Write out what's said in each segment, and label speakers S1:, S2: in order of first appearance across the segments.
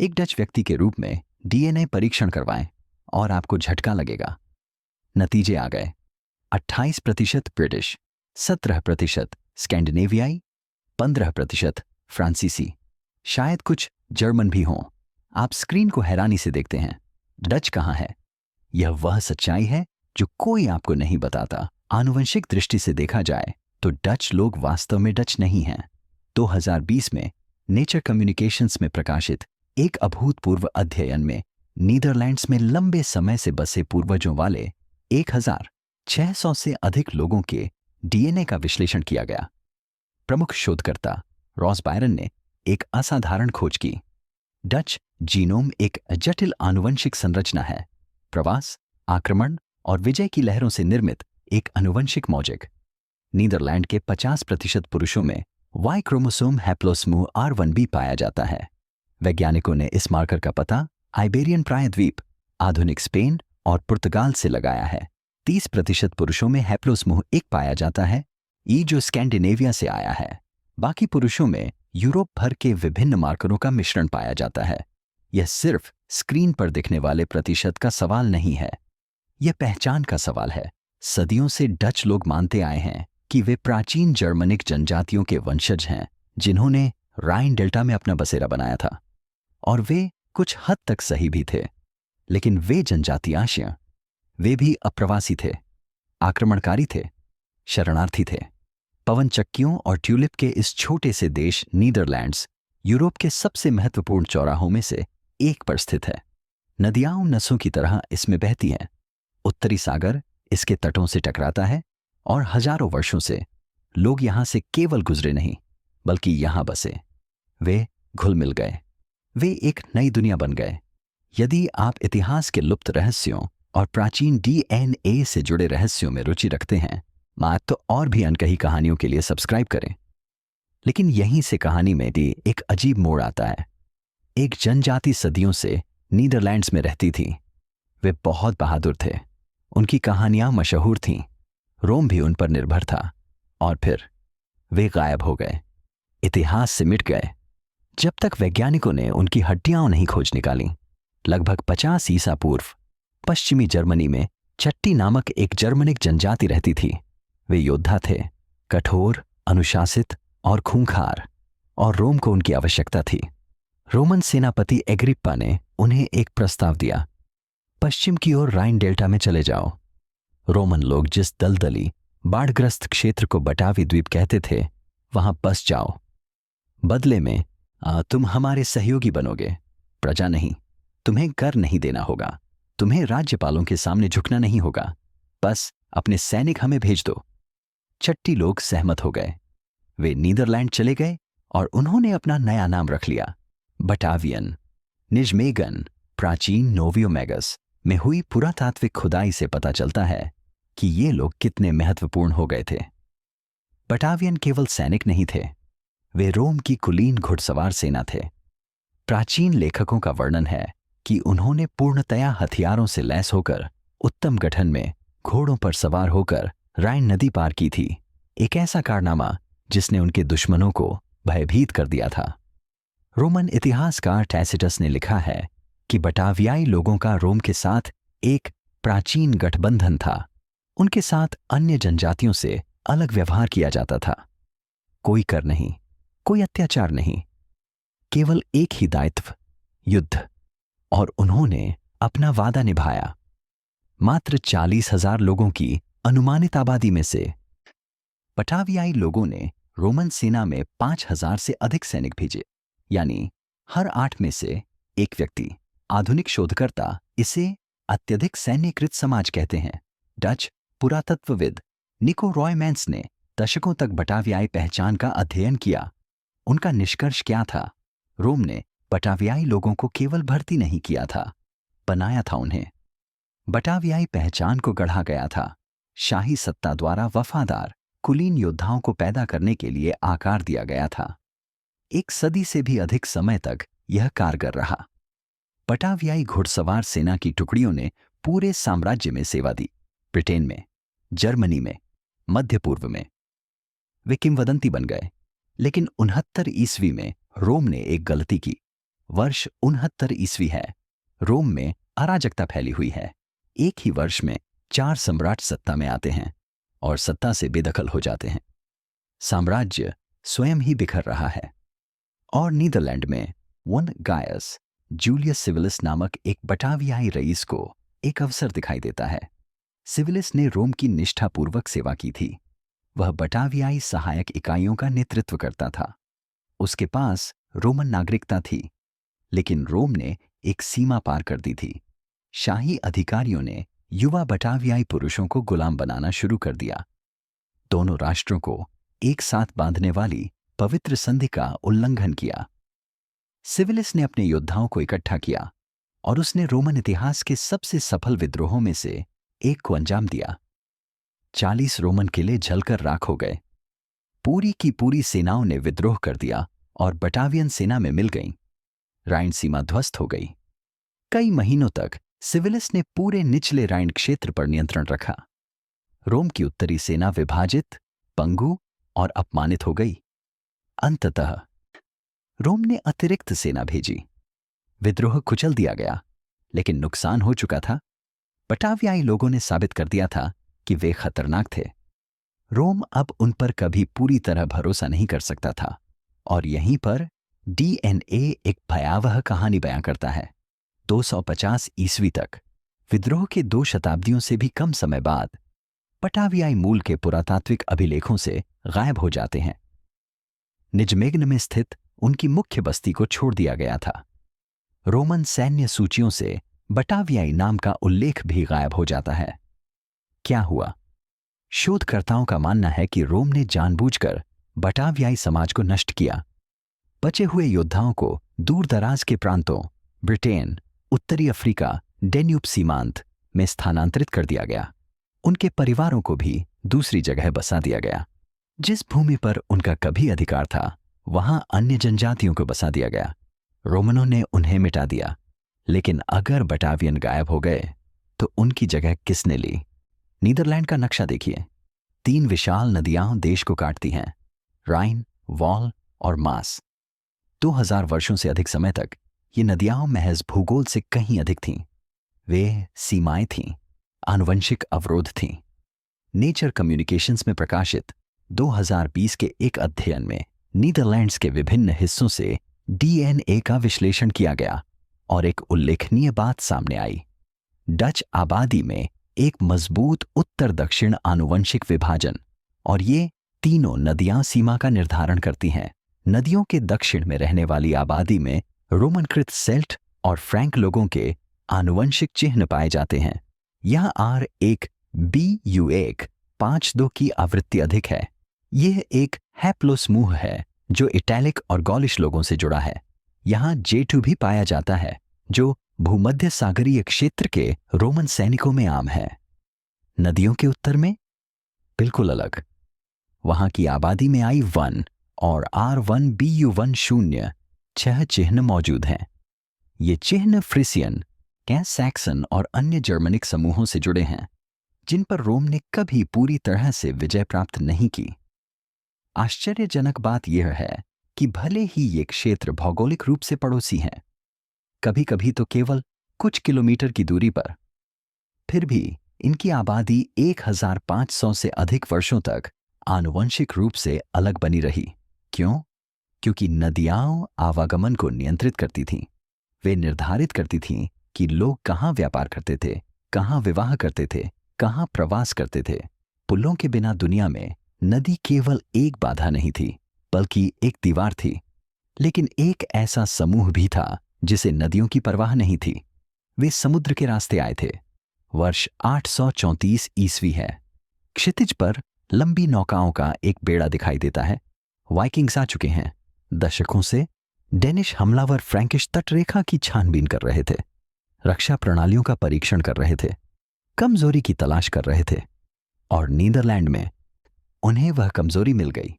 S1: एक डच व्यक्ति के रूप में डीएनए परीक्षण करवाएं और आपको झटका लगेगा। नतीजे आ गए। 28% ब्रिटिश, 17% स्कैंडिनेवियाई, 15% फ्रांसीसी, शायद कुछ जर्मन भी हों। आप स्क्रीन को हैरानी से देखते हैं। डच कहाँ है? यह वह सच्चाई है जो कोई आपको नहीं बताता। आनुवंशिक दृष्टि से देखा जाए तो डच लोग वास्तव में डच नहीं हैं। 2020 में नेचर कम्युनिकेशंस में प्रकाशित एक अभूतपूर्व अध्ययन में नीदरलैंड्स में लंबे समय से बसे पूर्वजों वाले 1600 से अधिक लोगों के डीएनए का विश्लेषण किया गया। प्रमुख शोधकर्ता रॉस बायरन ने एक असाधारण खोज की। डच जीनोम एक जटिल आनुवंशिक संरचना है, प्रवास, आक्रमण और विजय की लहरों से निर्मित एक आनुवंशिक मौजिक। नीदरलैंड के 50% पुरुषों में वाई क्रोमोसोम हैप्लोसमूह R1b पाया जाता है। वैज्ञानिकों ने इस मार्कर का पता आइबेरियन प्रायद्वीप, आधुनिक स्पेन और पुर्तगाल से लगाया है। 30% पुरुषों में हैप्लोसमूह 1 पाया जाता है, जो स्कैंडिनेविया से आया है। बाकी पुरुषों में यूरोप भर के विभिन्न मार्करों का मिश्रण पाया जाता है। यह सिर्फ स्क्रीन पर दिखने वाले प्रतिशत का सवाल नहीं है, यह पहचान का सवाल है। सदियों से डच लोग मानते आए हैं कि वे प्राचीन जर्मनिक जनजातियों के वंशज हैं जिन्होंने राइन डेल्टा में अपना बसेरा बनाया था, और वे कुछ हद तक सही भी थे। लेकिन वे जनजातियां, वे भी अप्रवासी थे, आक्रमणकारी थे, शरणार्थी थे। पवन चक्कियों और ट्यूलिप के इस छोटे से देश नीदरलैंड्स यूरोप के सबसे महत्वपूर्ण चौराहों में से एक पर स्थित है। नदियां नसों की तरह इसमें बहती हैं। उत्तरी सागर इसके तटों से टकराता है और हजारों वर्षों से लोग यहां से केवल गुजरे नहीं बल्कि यहां बसे। वे घुल मिल गए, वे एक नई दुनिया बन गए। यदि आप इतिहास के लुप्त रहस्यों और प्राचीन डीएनए से जुड़े रहस्यों में रुचि रखते हैं, तो और भी अनकही कहानियों के लिए सब्सक्राइब करें। लेकिन यहीं से कहानी में भी एक अजीब मोड़ आता है। एक जनजाति सदियों से नीदरलैंड्स में रहती थी। वे बहुत बहादुर थे, उनकी कहानियां मशहूर थीं, रोम भी उन पर निर्भर था। और फिर वे गायब हो गए, इतिहास से मिट गए। जब तक वैज्ञानिकों ने उनकी हड्डियां नहीं खोज निकाली। लगभग 50 ईसा पूर्व पश्चिमी जर्मनी में चट्टी नामक एक जर्मनिक जनजाति रहती थी। वे योद्धा थे, कठोर, अनुशासित और खूंखार, और रोम को उनकी आवश्यकता थी। रोमन सेनापति एग्रिप्पा ने उन्हें एक प्रस्ताव दिया, पश्चिम की ओर राइन डेल्टा में चले जाओ। रोमन लोग जिस दलदली, बाढ़ग्रस्त क्षेत्र को बटावी द्वीप कहते थे, वहां बस जाओ। बदले में तुम हमारे सहयोगी बनोगे, प्रजा नहीं। तुम्हें कर नहीं देना होगा, तुम्हें राज्यपालों के सामने झुकना नहीं होगा, बस अपने सैनिक हमें भेज दो। चट्टी लोग सहमत हो गए। वे नीदरलैंड चले गए और उन्होंने अपना नया नाम रख लिया, बटावियन। निजमेगन, प्राचीन नोवियोमेगस में हुई पुरातात्विक खुदाई से पता चलता है कि ये लोग कितने महत्वपूर्ण हो गए थे। बटावियन केवल सैनिक नहीं थे, वे रोम की कुलीन घुड़सवार सेना थे। प्राचीन लेखकों का वर्णन है कि उन्होंने पूर्णतया हथियारों से लैस होकर उत्तम गठन में घोड़ों पर सवार होकर राइन नदी पार की थी। एक ऐसा कारनामा जिसने उनके दुश्मनों को भयभीत कर दिया था। रोमन इतिहासकार टैसिटस ने लिखा है कि बटावियाई लोगों का रोम के साथ एक प्राचीन गठबंधन था। उनके साथ अन्य जनजातियों से अलग व्यवहार किया जाता था। कोई कर नहीं, कोई अत्याचार नहीं, केवल एक ही दायित्व, युद्ध। और उन्होंने अपना वादा निभाया। मात्र 40,000 लोगों की अनुमानित आबादी में से बटावियाई लोगों ने रोमन सेना में 5,000 से अधिक सैनिक भेजे, यानी हर 8 में से एक व्यक्ति। आधुनिक शोधकर्ता इसे अत्यधिक सैन्यकृत समाज कहते हैं। डच पुरातत्वविद निको रॉयमैंस ने दशकों तक बटावियाई पहचान का अध्ययन किया। उनका निष्कर्ष क्या था? रोम ने बटावियाई लोगों को केवल भर्ती नहीं किया था, बनाया था उन्हें। बटावियाई पहचान को गढ़ा गया था, शाही सत्ता द्वारा वफादार कुलीन योद्धाओं को पैदा करने के लिए आकार दिया गया था। एक सदी से भी अधिक समय तक यह कारगर रहा। बटावियाई घुड़सवार सेना की टुकड़ियों ने पूरे साम्राज्य में सेवा दी, ब्रिटेन में, जर्मनी में, मध्य पूर्व में। वे किंवदंती बन गए। लेकिन 69 ईस्वी में रोम ने एक गलती की। वर्ष 69 ईस्वी है। रोम में अराजकता फैली हुई है। एक ही वर्ष में 4 सम्राट सत्ता में आते हैं और सत्ता से बेदखल हो जाते हैं। साम्राज्य स्वयं ही बिखर रहा है। और नीदरलैंड में वन गायस जूलियस सिविलिस नामक एक बटावियाई रईस को एक अवसर दिखाई देता है। सिविलिस ने रोम की निष्ठापूर्वक सेवा की थी। वह बटावियाई सहायक इकाइयों का नेतृत्व करता था। उसके पास रोमन नागरिकता थी, लेकिन रोम ने एक सीमा पार कर दी थी। शाही अधिकारियों ने युवा बटावियाई पुरुषों को गुलाम बनाना शुरू कर दिया। दोनों राष्ट्रों को एक साथ बांधने वाली पवित्र संधि का उल्लंघन किया। सिविलिस ने अपने योद्धाओं को इकट्ठा किया और उसने रोमन इतिहास के सबसे सफल विद्रोहों में से एक को अंजाम दिया। 40 रोमन किले जलकर राख हो गए। पूरी की पूरी सेनाओं ने विद्रोह कर दिया और बटावियन सेना में मिल गईं। राइन सीमा ध्वस्त हो गई। कई महीनों तक सिविलिस ने पूरे निचले राइन क्षेत्र पर नियंत्रण रखा। रोम की उत्तरी सेना विभाजित, पंगु और अपमानित हो गई। अंततः रोम ने अतिरिक्त सेना भेजी। विद्रोह कुचल दिया गया, लेकिन नुकसान हो चुका था। बटावियाई लोगों ने साबित कर दिया था कि वे खतरनाक थे। रोम अब उन पर कभी पूरी तरह भरोसा नहीं कर सकता था। और यहीं पर डीएनए एक भयावह कहानी बयां करता है। 250 ईस्वी तक, विद्रोह के 2 शताब्दियों से भी कम समय बाद, बटावियाई मूल के पुरातात्विक अभिलेखों से गायब हो जाते हैं। निजमेग्न में स्थित उनकी मुख्य बस्ती को छोड़ दिया गया था। रोमन सैन्य सूचियों से बटावियाई नाम का उल्लेख भी गायब हो जाता है। क्या हुआ? शोधकर्ताओं का मानना है कि रोम ने जानबूझकर बटावियाई समाज को नष्ट किया। बचे हुए योद्धाओं को दूर दराज के प्रांतों, ब्रिटेन, उत्तरी अफ्रीका, डेन्यूब सीमांत में स्थानांतरित कर दिया गया। उनके परिवारों को भी दूसरी जगह बसा दिया गया। जिस भूमि पर उनका कभी अधिकार था, वहां अन्य जनजातियों को बसा दिया गया। रोमनों ने उन्हें मिटा दिया। लेकिन अगर बटावियन गायब हो गए तो उनकी जगह किसने ली? नीदरलैंड का नक्शा देखिए। 3 विशाल नदियां देश को काटती हैं, राइन, वॉल और मास। 2000 वर्षों से अधिक समय तक ये नदियां महज भूगोल से कहीं अधिक थीं। वे सीमाएं थीं, आनुवंशिक अवरोध थीं। नेचर कम्युनिकेशंस में प्रकाशित 2020 के एक अध्ययन में नीदरलैंड्स के विभिन्न हिस्सों से डीएनए का विश्लेषण किया गया और एक उल्लेखनीय बात सामने आई। डच आबादी में एक मजबूत उत्तर दक्षिण आनुवंशिक विभाजन, और ये तीनों नदियां सीमा का निर्धारण करती हैं। नदियों के दक्षिण में रहने वाली आबादी में रोमनकृत सेल्ट और फ्रैंक लोगों के आनुवंशिक चिन्ह पाए जाते हैं। यह R1 BU1 5-2 की आवृत्ति अधिक है। यह एक हैप्लो समूह है जो इटैलिक और गॉलिश लोगों से जुड़ा है। यहाँ J2 भी पाया जाता है, जो भूमध्य सागरीय क्षेत्र के रोमन सैनिकों में आम है। नदियों के उत्तर में बिल्कुल अलग। वहां की आबादी में I1 और R1 BU1 0 6 चिन्ह मौजूद हैं। ये चिन्ह फ्रिसियन, सैक्सन और अन्य जर्मनिक समूहों से जुड़े हैं, जिन पर रोम ने कभी पूरी तरह से विजय प्राप्त नहीं की। आश्चर्यजनक बात यह है कि भले ही ये क्षेत्र भौगोलिक रूप से पड़ोसी हैं, कभी कभी तो केवल कुछ किलोमीटर की दूरी पर, फिर भी इनकी आबादी 1500 से अधिक वर्षों तक आनुवंशिक रूप से अलग बनी रही। क्यों? क्योंकि नदियां आवागमन को नियंत्रित करती थीं। वे निर्धारित करती थीं कि लोग कहाँ व्यापार करते थे, कहाँ विवाह करते थे, कहाँ प्रवास करते थे। पुलों के बिना दुनिया में नदी केवल एक बाधा नहीं थी, बल्कि एक दीवार थी। लेकिन एक ऐसा समूह भी था जिसे नदियों की परवाह नहीं थी। वे समुद्र के रास्ते आए थे। वर्ष 834 ईस्वी है। क्षितिज पर लंबी नौकाओं का एक बेड़ा दिखाई देता है। वाइकिंग्स आ चुके हैं। दशकों से डेनिश हमलावर फ्रैंकिश तटरेखा की छानबीन कर रहे थे, रक्षा प्रणालियों का परीक्षण कर रहे थे, कमजोरी की तलाश कर रहे थे। और नीदरलैंड में उन्हें वह कमजोरी मिल गई।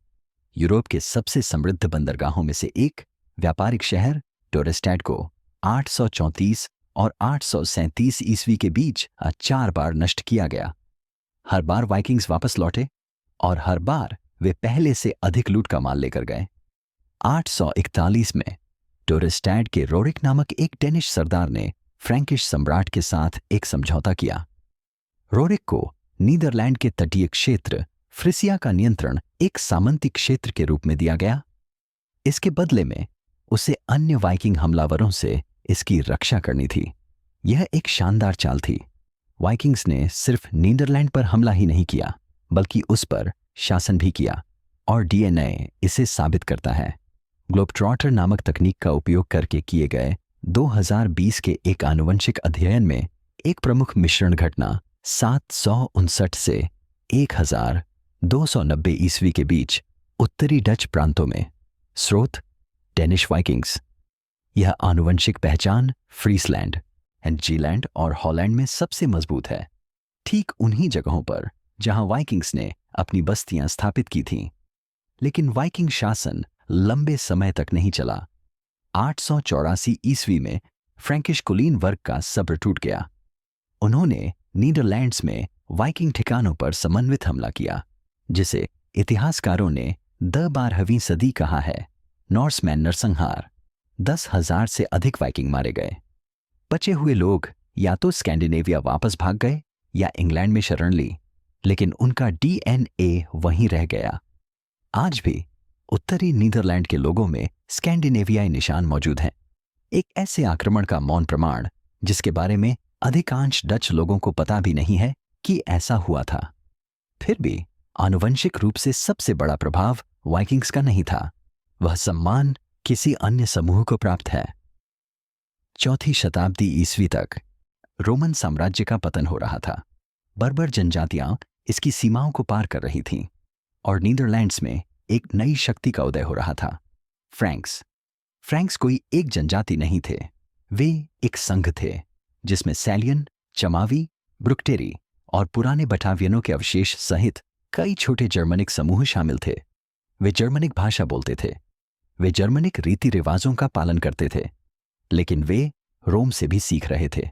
S1: यूरोप के सबसे समृद्ध बंदरगाहों में से एक व्यापारिक शहर टोरेस्टैड को 834 और 837 ईस्वी के बीच 4 बार नष्ट किया गया। हर बार वाइकिंग्स वापस लौटे और हर बार वे पहले से अधिक लूट का माल लेकर गए। 841 में टोरेस्टैड के रोरिक नामक एक डेनिश सरदार ने फ्रैंकिश सम्राट के साथ एक समझौता किया। रोरिक को नीदरलैंड के तटीय क्षेत्र फ्रिसिया का नियंत्रण एक सामंती क्षेत्र के रूप में दिया गया। इसके बदले में उसे अन्य वाइकिंग हमलावरों से इसकी रक्षा करनी थी। यह एक शानदार चाल थी। वाइकिंग्स ने सिर्फ नीदरलैंड पर हमला ही नहीं किया, बल्कि उस पर शासन भी किया, और डीएनए इसे साबित करता है। ग्लोबट्रॉटर नामक तकनीक का उपयोग करके किए गए 2020 के एक आनुवंशिक अध्ययन में एक प्रमुख मिश्रण घटना 759 से 1290 ईस्वी के बीच उत्तरी डच प्रांतों में। स्रोत डेनिश वाइकिंग्स। यह आनुवंशिक पहचान फ्रीसलैंड एंड जीलैंड और हॉलैंड में सबसे मजबूत है, ठीक उन्हीं जगहों पर जहां वाइकिंग्स ने अपनी बस्तियां स्थापित की थीं। लेकिन वाइकिंग शासन लंबे समय तक नहीं चला। 884 ईस्वी में फ्रैंकिश कुलीन वर्ग का सब्र टूट गया। उन्होंने नीदरलैंड्स में वाइकिंग ठिकानों पर समन्वित हमला किया, जिसे इतिहासकारों ने 12वीं सदी कहा है। नॉर्समैन नरसंहार। 10,000 से अधिक वाइकिंग मारे गए। बचे हुए लोग या तो स्कैंडिनेविया वापस भाग गए या इंग्लैंड में शरण ली, लेकिन उनका डीएनए वहीं रह गया। आज भी उत्तरी नीदरलैंड के लोगों में स्कैंडिनेवियाई निशान मौजूद हैं, एक ऐसे आक्रमण का मौन प्रमाण जिसके बारे में अधिकांश डच लोगों को पता भी नहीं है कि ऐसा हुआ था। फिर भी आनुवंशिक रूप से सबसे बड़ा प्रभाव वाइकिंग्स का नहीं था। वह सम्मान किसी अन्य समूह को प्राप्त है। 4वीं शताब्दी ईस्वी तक रोमन साम्राज्य का पतन हो रहा था। बर्बर जनजातियां इसकी सीमाओं को पार कर रही थीं और नीदरलैंड्स में एक नई शक्ति का उदय हो रहा था। फ्रैंक्स कोई एक जनजाति नहीं थे, वे एक संघ थे जिसमें सैलियन, चमावी, ब्रुक्टेरी और पुराने बटावियनों के अवशेष सहित कई छोटे जर्मनिक समूह शामिल थे। वे जर्मनिक भाषा बोलते थे, वे जर्मनिक रीति रिवाजों का पालन करते थे, लेकिन वे रोम से भी सीख रहे थे।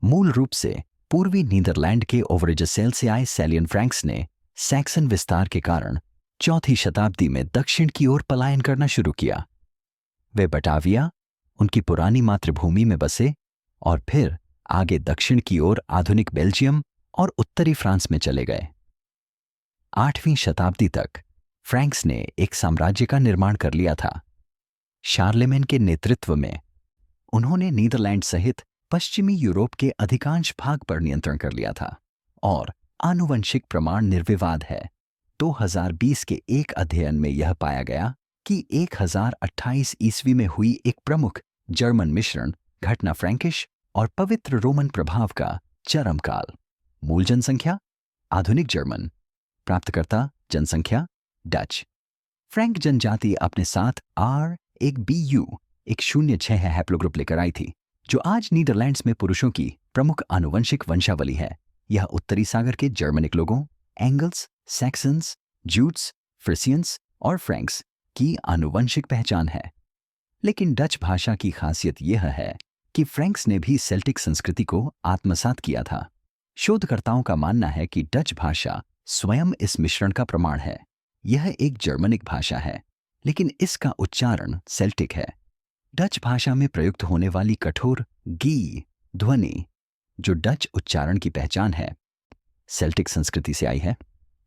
S1: मूल रूप से पूर्वी नीदरलैंड के ओवरेजसेल से आए सैलियन फ्रैंक्स ने सैक्सन विस्तार के कारण 4वीं शताब्दी में दक्षिण की ओर पलायन करना शुरू किया। वे बटाविया, उनकी पुरानी मातृभूमि में बसे और फिर आगे दक्षिण की ओर आधुनिक बेल्जियम और उत्तरी फ्रांस में चले गए। 8वीं शताब्दी तक फ्रैंक्स ने एक साम्राज्य का निर्माण कर लिया था। शार्लेमेन के नेतृत्व में उन्होंने नीदरलैंड सहित पश्चिमी यूरोप के अधिकांश भाग पर नियंत्रण कर लिया था, और आनुवंशिक प्रमाण निर्विवाद है। 2020 के एक अध्ययन में यह पाया गया कि 1028 ईस्वी में हुई एक प्रमुख जर्मन मिश्रण घटना फ्रैंकिश और पवित्र रोमन प्रभाव का चरम काल। मूल जनसंख्या आधुनिक जर्मन, प्राप्तकर्ता जनसंख्या डच। फ्रैंक जनजाति अपने साथ एक BU 106 हैप्लोग्रुप लेकर आई थी, जो आज नीदरलैंड्स में पुरुषों की प्रमुख आनुवंशिक वंशावली है। यह उत्तरी सागर के जर्मनिक लोगों, एंगल्स, सैक्सन्स, जूट्स, फ्रिसियंस और फ्रैंक्स की आनुवंशिक पहचान है। लेकिन डच भाषा की खासियत यह है कि फ्रैंक्स ने भी सेल्टिक संस्कृति को आत्मसात किया था। शोधकर्ताओं का मानना है कि डच भाषा स्वयं इस मिश्रण का प्रमाण है। यह एक जर्मनिक भाषा है, लेकिन इसका उच्चारण सेल्टिक है। डच भाषा में प्रयुक्त होने वाली कठोर गी ध्वनि, जो डच उच्चारण की पहचान है, सेल्टिक संस्कृति से आई है।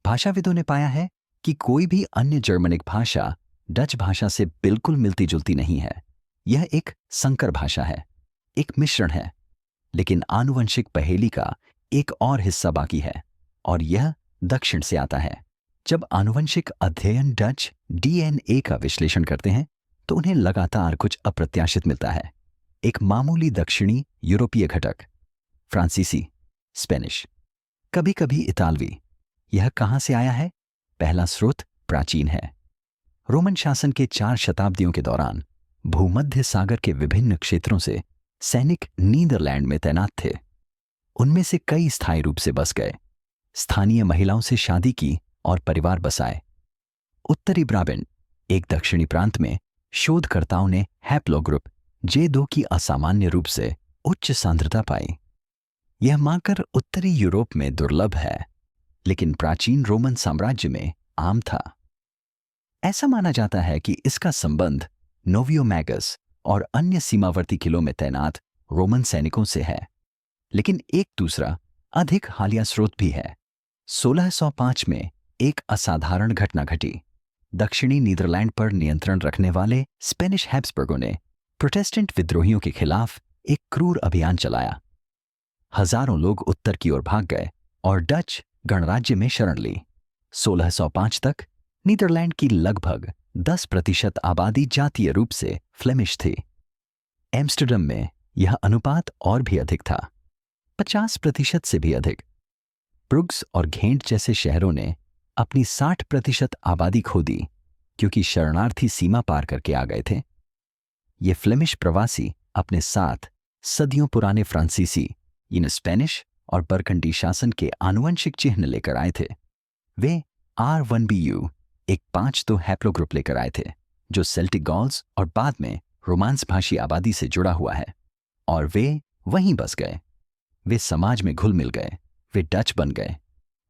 S1: भाषाविदों ने पाया है कि कोई भी अन्य जर्मनिक भाषा डच भाषा से बिल्कुल मिलती जुलती नहीं है। यह एक संकर भाषा है, एक मिश्रण है। लेकिन आनुवंशिक पहेली का एक और हिस्सा बाकी है, और यह दक्षिण से आता है। जब आनुवंशिक अध्ययन डच डीएनए का विश्लेषण करते हैं तो उन्हें लगातार कुछ अप्रत्याशित मिलता है। एक मामूली दक्षिणी यूरोपीय घटक, फ्रांसीसी, स्पेनिश, कभी कभी इतालवी। यह कहां से आया है? पहला स्रोत प्राचीन है। रोमन शासन के 4 शताब्दियों के दौरान भूमध्य सागर के विभिन्न क्षेत्रों से सैनिक नीदरलैंड में तैनात थे। उनमें से कई स्थायी रूप से बस गए, स्थानीय महिलाओं से शादी की और परिवार बसाए। उत्तरी ब्राबेंट, एक दक्षिणी प्रांत में शोधकर्ताओं ने हैप्लोग्रुप J2 की असामान्य रूप से उच्च सांद्रता पाई। यह मानकर उत्तरी यूरोप में दुर्लभ है, लेकिन प्राचीन रोमन साम्राज्य में आम था। ऐसा माना जाता है कि इसका संबंध नोवियोमैगस और अन्य सीमावर्ती किलों में तैनात रोमन सैनिकों से है। लेकिन एक दूसरा अधिक हालिया स्रोत भी है। 1605 में एक असाधारण घटना घटी। दक्षिणी नीदरलैंड पर नियंत्रण रखने वाले स्पेनिश हैब्सबर्गों ने प्रोटेस्टेंट विद्रोहियों के खिलाफ एक क्रूर अभियान चलाया। हजारों लोग उत्तर की ओर भाग गए और डच गणराज्य में शरण ली। 1605 तक नीदरलैंड की लगभग 10% आबादी जातीय रूप से फ्लेमिश थी। एम्स्टर्डम में यह अनुपात और भी अधिक था, 50% से भी अधिक। ब्रुग्स और घेंट जैसे शहरों ने अपनी 60% आबादी खो दी क्योंकि शरणार्थी सीमा पार करके आ गए थे। ये फ्लेमिश प्रवासी अपने साथ सदियों पुराने फ्रांसीसी इन स्पेनिश और बरकंडी शासन के आनुवंशिक चिन्ह लेकर आए थे। वे R1BU एक 5-2 हैप्लोग्रुप लेकर आए थे जो सेल्टिक गॉल्स और बाद में रोमांस भाषी आबादी से जुड़ा हुआ है, और वे वहीं बस गए। वे समाज में घुल मिल गए, वे डच बन गए।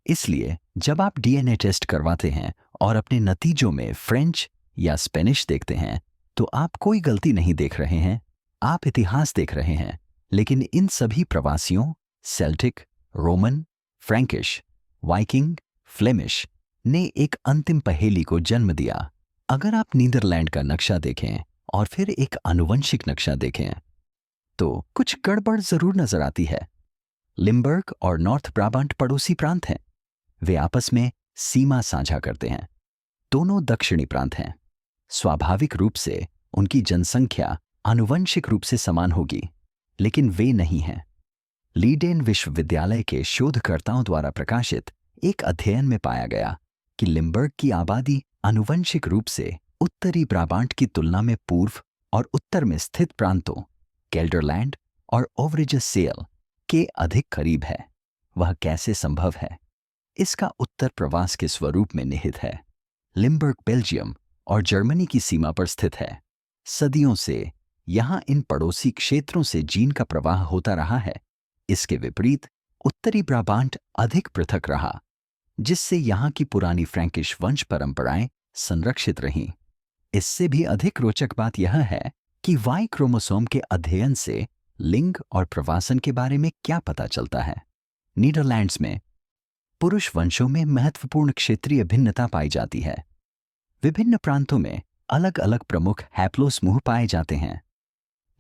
S1: इसलिए जब आप डीएनए टेस्ट करवाते हैं और अपने नतीजों में फ्रेंच या स्पेनिश देखते हैं तो आप कोई गलती नहीं देख रहे हैं, आप इतिहास देख रहे हैं। लेकिन इन सभी प्रवासियों Celtic, Roman, Frankish, Viking, Flemish ने एक अंतिम पहेली को जन्म दिया। अगर आप नीदरलैंड का नक्शा देखें और फिर एक आनुवंशिक नक्शा देखें तो कुछ गड़बड़ जरूर नजर आती है। लिम्बर्ग और नॉर्थ ब्राबांट पड़ोसी प्रांत हैं। वे आपस में सीमा साझा करते हैं। दोनों दक्षिणी प्रांत हैं। स्वाभाविक रूप से उनकी जनसंख्या आनुवंशिक रूप से समान होगी, लेकिन वे नहीं हैं। लीडेन विश्वविद्यालय के शोधकर्ताओं द्वारा प्रकाशित एक अध्ययन में पाया गया कि लिम्बर्ग की आबादी आनुवंशिक रूप से उत्तरी ब्राबांट की तुलना में पूर्व और उत्तर में स्थित प्रांतों गेल्डरलैंड और ओवरेजसेल के अधिक करीब है। वह कैसे संभव है? इसका उत्तर प्रवास के स्वरूप में निहित है। लिम्बर्ग बेल्जियम और जर्मनी की सीमा पर स्थित है। सदियों से यहां इन पड़ोसी क्षेत्रों से जीन का प्रवाह होता रहा है। इसके विपरीत उत्तरी ब्राबांट अधिक पृथक रहा, जिससे यहां की पुरानी फ्रैंकिश वंश परंपराएं संरक्षित रहीं। इससे भी अधिक रोचक बात यह है कि वाई क्रोमोसोम के अध्ययन से लिंग और प्रवासन के बारे में क्या पता चलता है। नीदरलैंड्स में पुरुष वंशों में महत्वपूर्ण क्षेत्रीय भिन्नता पाई जाती है। विभिन्न प्रांतों में अलग अलग प्रमुख हैप्लोसमूह पाए जाते हैं,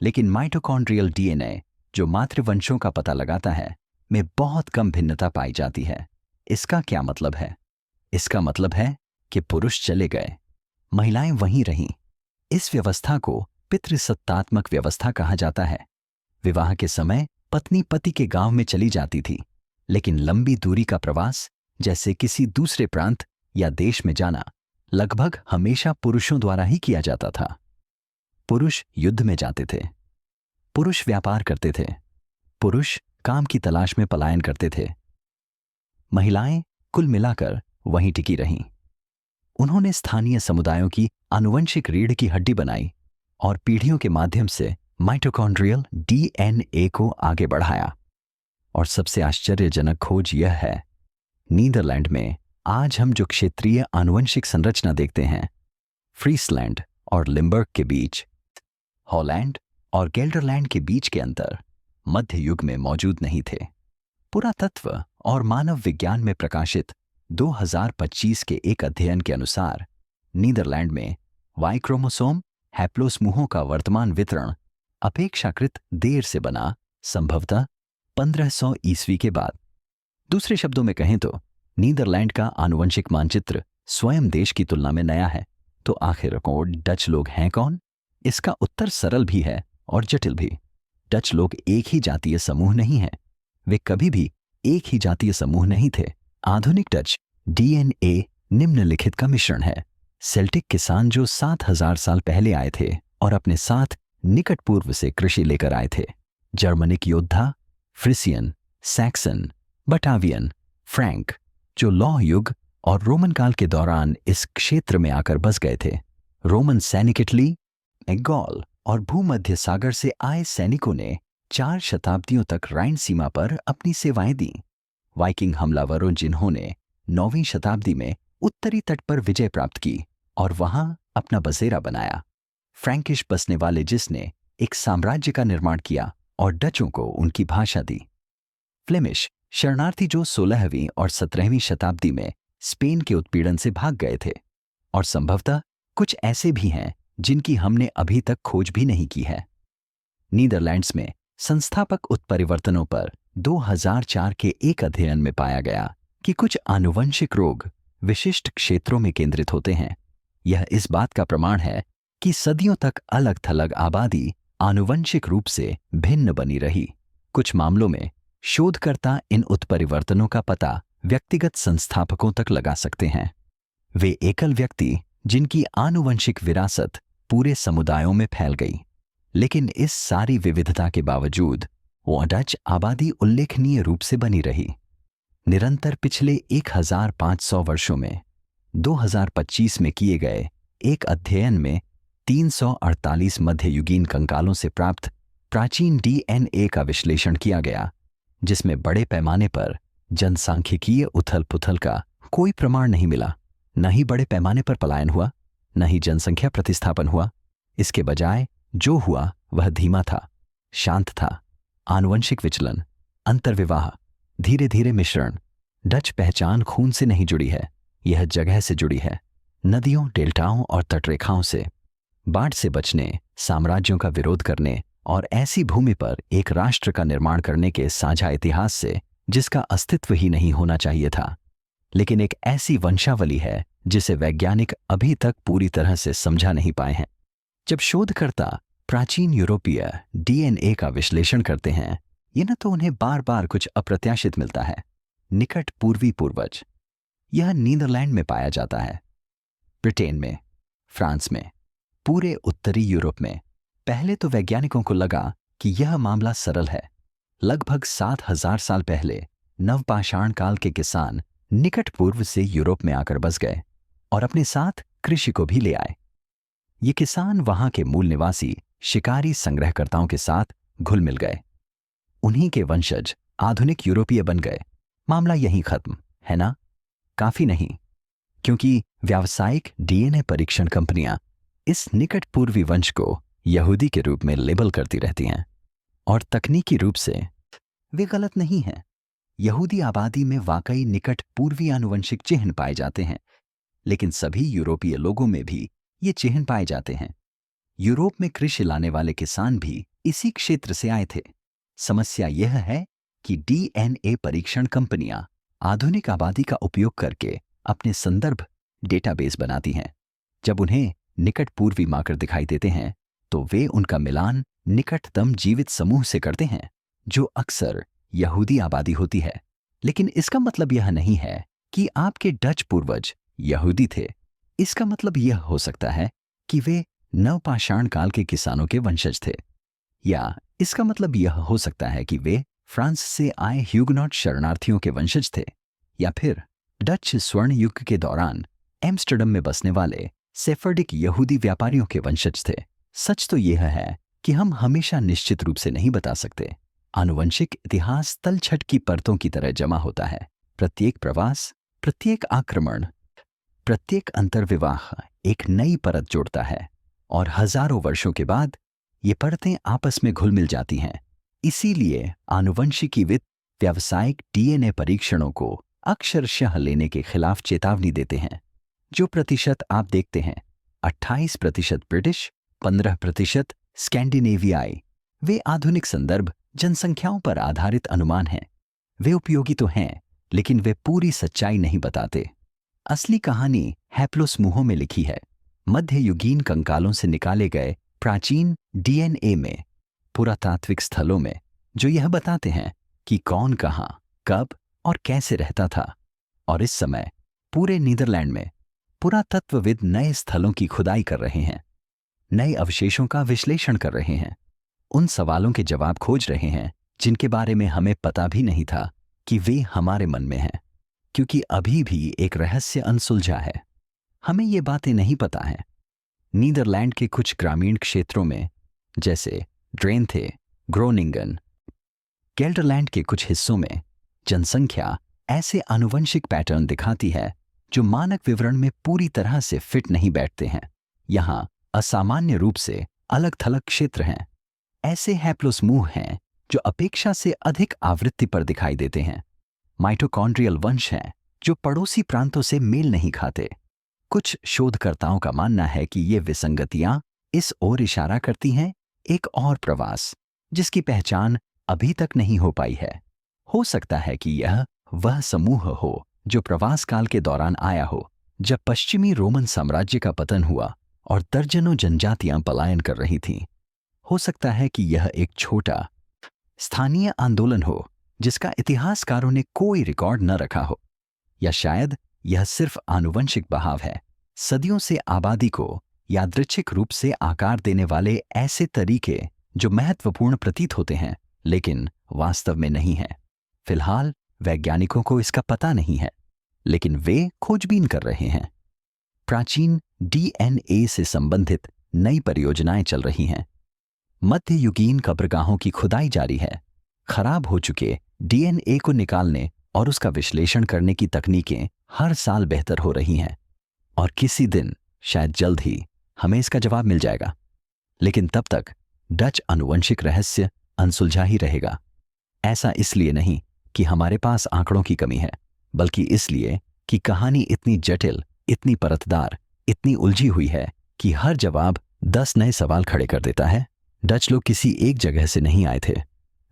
S1: लेकिन माइटोकॉन्ड्रियल डीएनए जो मातृवंशों का पता लगाता है में बहुत कम भिन्नता पाई जाती है। इसका क्या मतलब है? इसका मतलब है कि पुरुष चले गए, महिलाएं वहीं रहीं। इस व्यवस्था को पितृसत्तात्मक व्यवस्था कहा जाता है। विवाह के समय पत्नी पति के गांव में चली जाती थी, लेकिन लंबी दूरी का प्रवास जैसे किसी दूसरे प्रांत या देश में जाना लगभग हमेशा पुरुषों द्वारा ही किया जाता था। पुरुष युद्ध में जाते थे, पुरुष व्यापार करते थे, पुरुष काम की तलाश में पलायन करते थे। महिलाएं कुल मिलाकर वहीं टिकी रहीं। उन्होंने स्थानीय समुदायों की आनुवंशिक रीढ़ की हड्डी बनाई और पीढ़ियों के माध्यम से माइटोकॉन्ड्रियल डीएनए को आगे बढ़ाया। और सबसे आश्चर्यजनक खोज यह है, नीदरलैंड में आज हम जो क्षेत्रीय आनुवंशिक संरचना देखते हैं, फ्रीसलैंड और लिम्बर्ग के बीच, हॉलैंड और गेल्डरलैंड के बीच के अंतर मध्य युग में मौजूद नहीं थे। पुरातत्व और मानव विज्ञान में प्रकाशित 2025 के एक अध्ययन के अनुसार नीदरलैंड में वाई क्रोमोसोम हैप्लोसमूहों का वर्तमान वितरण अपेक्षाकृत देर से बना, संभवतः 1500 ईस्वी के बाद। दूसरे शब्दों में कहें तो नीदरलैंड का आनुवंशिक मानचित्र स्वयं देश की तुलना में नया है। तो आखिर डच लोग हैं कौन? इसका उत्तर सरल भी है और जटिल भी। डच लोग एक ही जातीय समूह नहीं है। वे कभी भी एक ही जातीय समूह नहीं थे। आधुनिक डच डीएनए निम्नलिखित का मिश्रण है। सेल्टिक किसान जो 7000 साल पहले आए थे और अपने साथ निकट पूर्व से कृषि लेकर आए थे। जर्मनिक योद्धा, फ्रिसियन, सैक्सन, बटावियन, फ्रैंक जो लौह युग और रोमन काल के दौरान इस क्षेत्र में आकर बस गए थे। रोमन सैनिक इटली, गॉल और भूमध्य सागर से आए सैनिकों ने 4 शताब्दियों तक राइन सीमा पर अपनी सेवाएं दी। वाइकिंग हमलावरों जिन्होंने 9वीं शताब्दी में उत्तरी तट पर विजय प्राप्त की और वहां अपना बसेरा बनाया। फ्रैंकिश बसने वाले जिसने एक साम्राज्य का निर्माण किया और डचों को उनकी भाषा दी। फ्लेमिश शरणार्थी जो 16वीं और 17वीं शताब्दी में स्पेन के उत्पीड़न से भाग गए थे, और संभवतः कुछ ऐसे भी हैं जिनकी हमने अभी तक खोज भी नहीं की है। नीदरलैंड्स में संस्थापक उत्परिवर्तनों पर 2004 के एक अध्ययन में पाया गया कि कुछ आनुवंशिक रोग विशिष्ट क्षेत्रों में केंद्रित होते हैं। यह इस बात का प्रमाण है कि सदियों तक अलग थलग आबादी आनुवंशिक रूप से भिन्न बनी रही। कुछ मामलों में शोधकर्ता इन उत्परिवर्तनों का पता व्यक्तिगत संस्थापकों तक लगा सकते हैं। वे एकल व्यक्ति जिनकी आनुवंशिक विरासत पूरे समुदायों में फैल गई, लेकिन इस सारी विविधता के बावजूद वो डच आबादी उल्लेखनीय रूप से बनी रही। निरंतर पिछले 1500 वर्षों में 2025 में किए गए एक अध्ययन में 348 मध्ययुगीन कंकालों से प्राप्त प्राचीन डीएनए का विश्लेषण किया गया, जिसमें बड़े पैमाने पर जनसांख्यिकीय उथल पुथल का कोई प्रमाण नहीं मिला। न ही बड़े पैमाने पर पलायन हुआ, न ही जनसंख्या प्रतिस्थापन हुआ। इसके बजाय जो हुआ वह धीमा था, शांत था। आनुवंशिक विचलन, अंतर्विवाह, धीरे धीरे मिश्रण। डच पहचान खून से नहीं जुड़ी है, यह जगह से जुड़ी है, नदियों, डेल्टाओं और तटरेखाओं से। बाढ़ से बचने, साम्राज्यों का विरोध करने और ऐसी भूमि पर एक राष्ट्र का निर्माण करने के साझा इतिहास से जिसका अस्तित्व ही नहीं होना चाहिए था। लेकिन एक ऐसी वंशावली है जिसे वैज्ञानिक अभी तक पूरी तरह से समझा नहीं पाए हैं। जब शोधकर्ता प्राचीन यूरोपीय डीएनए का विश्लेषण करते हैं, ये न तो उन्हें बार बार कुछ अप्रत्याशित मिलता है। निकट पूर्वी पूर्वज, यह नीदरलैंड में पाया जाता है, ब्रिटेन में, फ्रांस में, पूरे उत्तरी यूरोप में। पहले तो वैज्ञानिकों को लगा कि यह मामला सरल है। लगभग 7000 साल पहले नवपाषाण काल के किसान निकट पूर्व से यूरोप में आकर बस गए और अपने साथ कृषि को भी ले आए। ये किसान वहां के मूल निवासी शिकारी संग्रहकर्ताओं के साथ घुल मिल गए। उन्हीं के वंशज आधुनिक यूरोपीय बन गए। मामला यहीं खत्म है ना? काफी नहीं, क्योंकि व्यावसायिक डीएनए परीक्षण कंपनियां इस निकट पूर्वी वंश को यहूदी के रूप में लेबल करती रहती हैं, और तकनीकी रूप से वे गलत नहीं हैं। यहूदी आबादी में वाकई निकट पूर्वी आनुवंशिक चिह्न पाए जाते हैं, लेकिन सभी यूरोपीय लोगों में भी ये चिह्न पाए जाते हैं। यूरोप में कृषि लाने वाले किसान भी इसी क्षेत्र से आए थे। समस्या यह है कि डीएनए परीक्षण कंपनियां आधुनिक आबादी का उपयोग करके अपने संदर्भ डेटाबेस बनाती हैं। जब उन्हें निकट पूर्वी मार्कर दिखाई देते हैं, तो वे उनका मिलान निकटतम जीवित समूह से करते हैं, जो अक्सर यहूदी आबादी होती है। लेकिन इसका मतलब यह नहीं है कि आपके डच पूर्वज यहूदी थे। इसका मतलब यह हो सकता है कि वे नवपाषाण काल के किसानों के वंशज थे, या इसका मतलब यह हो सकता है कि वे फ्रांस से आए ह्यूगनॉट शरणार्थियों के वंशज थे, या फिर डच स्वर्ण युग के दौरान एम्स्टर्डम में बसने वाले सेफर्डिक यहूदी व्यापारियों के वंशज थे। सच तो यह है कि हम हमेशा निश्चित रूप से नहीं बता सकते। आनुवंशिक इतिहास तलछट की परतों की तरह जमा होता है। प्रत्येक प्रवास, प्रत्येक आक्रमण, प्रत्येक अंतर्विवाह एक नई परत जोड़ता है, और हजारों वर्षों के बाद ये परतें आपस में घुल मिल जाती हैं। इसीलिए आनुवंशिकीविद व्यावसायिक डीएनए परीक्षणों को अक्षरशः लेने के खिलाफ चेतावनी देते हैं। जो प्रतिशत आप देखते हैं, 28% ब्रिटिश, 15% स्कैंडिनेवियाई, वे आधुनिक संदर्भ जनसंख्याओं पर आधारित अनुमान हैं। वे उपयोगी तो हैं, लेकिन वे पूरी सच्चाई नहीं बताते। असली कहानी हैप्लोसमूहों में लिखी है। मध्ययुगीन कंकालों से निकाले गए प्राचीन डीएनए में, पुरातात्विक स्थलों में, जो यह बताते हैं कि कौन कहां, कब और कैसे रहता था। और इस समय पूरे नीदरलैंड में पुरातत्वविद नए स्थलों की खुदाई कर रहे हैं, नए अवशेषों का विश्लेषण कर रहे हैं, उन सवालों के जवाब खोज रहे हैं जिनके बारे में हमें पता भी नहीं था कि वे हमारे मन में हैं, क्योंकि अभी भी एक रहस्य अनसुलझा है। हमें ये बातें नहीं पता हैं। नीदरलैंड के कुछ ग्रामीण क्षेत्रों में, जैसे ड्रेंथे, ग्रोनिंगन, गेल्डरलैंड के कुछ हिस्सों में जनसंख्या ऐसे आनुवंशिक पैटर्न दिखाती है जो मानक विवरण में पूरी तरह से फिट नहीं बैठते हैं। यहाँ असामान्य रूप से अलग थलग क्षेत्र हैं। ऐसे हैप्लोसमूह हैं जो अपेक्षा से अधिक आवृत्ति पर दिखाई देते हैं। माइटोकॉन्ड्रियल वंश हैं जो पड़ोसी प्रांतों से मेल नहीं खाते। कुछ शोधकर्ताओं का मानना है कि ये विसंगतियां इस ओर इशारा करती हैं एक और प्रवास जिसकी पहचान अभी तक नहीं हो पाई है। हो सकता है कि यह वह समूह हो जो प्रवास काल के दौरान आया हो, जब पश्चिमी रोमन साम्राज्य का पतन हुआ और दर्जनों जनजातियां पलायन कर रही थीं। हो सकता है कि यह एक छोटा स्थानीय आंदोलन हो जिसका इतिहासकारों ने कोई रिकॉर्ड न रखा हो, या शायद यह सिर्फ आनुवंशिक बहाव है, सदियों से आबादी को यादृच्छिक रूप से आकार देने वाले ऐसे तरीके जो महत्वपूर्ण प्रतीत होते हैं लेकिन वास्तव में नहीं हैं। फिलहाल वैज्ञानिकों को इसका पता नहीं है, लेकिन वे खोजबीन कर रहे हैं। प्राचीन डीएनए से संबंधित नई परियोजनाएं चल रही हैं। मध्ययुगीन कब्रगाहों की खुदाई जारी है। खराब हो चुके डीएनए को निकालने और उसका विश्लेषण करने की तकनीकें हर साल बेहतर हो रही हैं, और किसी दिन, शायद जल्द ही, हमें इसका जवाब मिल जाएगा। लेकिन तब तक डच आनुवंशिक रहस्य अनसुलझा ही रहेगा। ऐसा इसलिए नहीं कि हमारे पास आंकड़ों की कमी है, बल्कि इसलिए कि कहानी इतनी जटिल, इतनी परतदार, इतनी उलझी हुई है कि हर जवाब 10 नए सवाल खड़े कर देता है। डच लोग किसी एक जगह से नहीं आए थे,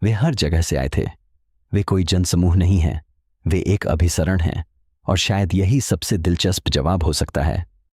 S1: वे हर जगह से आए थे। वे कोई जनसमूह नहीं हैं, वे एक अभिसरण हैं, और शायद यही सबसे दिलचस्प जवाब हो सकता है।